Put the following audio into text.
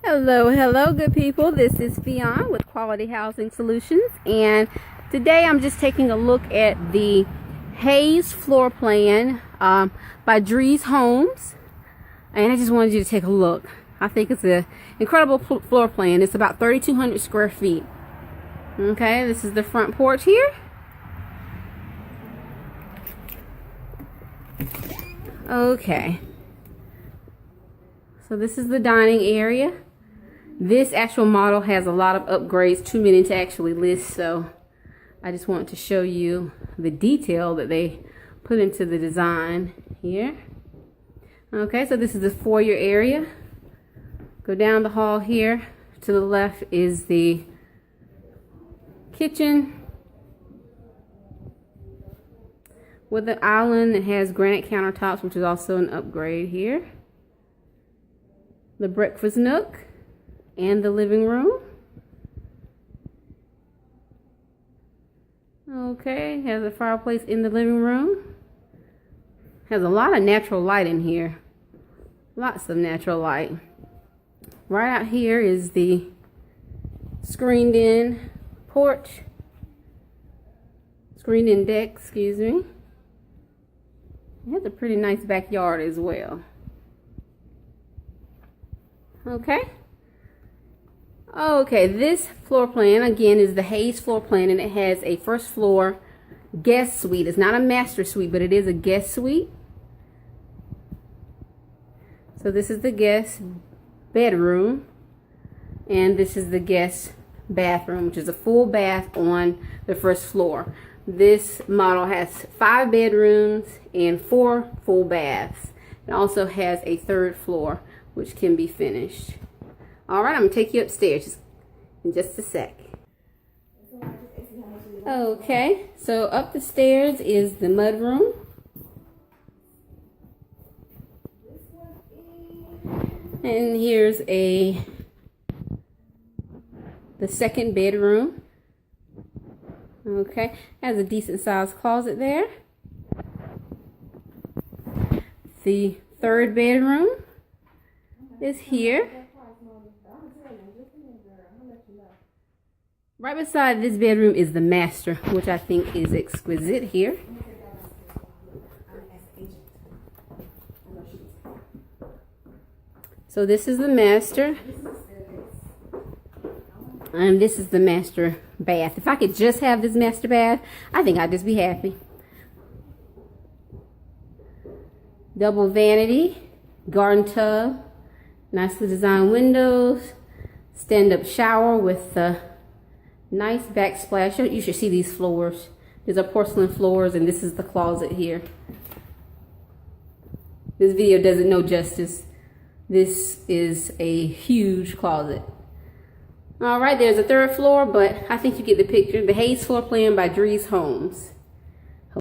Hello, good people. This is Phionne with Quality Housing Solutions, and today I'm just taking a look at the Hayes floor plan by Drees Homes, and I just wanted you to take a look. I think it's an incredible floor plan. It's about 3,200 square feet. Okay, this is the front porch here. Okay, so this is the dining area. This actual model has a lot of upgrades, too many to actually list, so I just want to show you the detail that they put into the design here. Okay, so this is the foyer area. Go down the hall here. To the left is the kitchen with an island that has granite countertops, which is also an upgrade here. The breakfast nook and the living room. Okay, has a fireplace in the living room. Has a lot of natural light in here. Lots of natural light. Right out here is the screened in porch. Screened in deck, excuse me. It has a pretty nice backyard as well. Okay, this floor plan again is the Hayes floor plan, and it has a first floor guest suite. It's not a master suite, but it is a guest suite. So this is the guest bedroom, and this is the guest bathroom, which is a full bath on the first floor. This model has 5 bedrooms and 4 full baths. It also has a third floor, which can be finished. All right, I'm gonna take you upstairs in just a sec. Okay, so up the stairs is the mudroom. And here's the second bedroom. Okay, has a decent sized closet there. The third bedroom is here. Right beside this bedroom is the master, which I think is exquisite here. So this is the master. And this is the master bath. If I could just have this master bath, I think I'd just be happy. Double vanity, garden tub, nicely designed windows, stand-up shower with nice backsplash. You should see these floors. These are porcelain floors, and this is the closet here. This video doesn't know justice. This is a huge closet. All right, there's a third floor, but I think you get the picture. The Hayes floor plan by Drees Homes.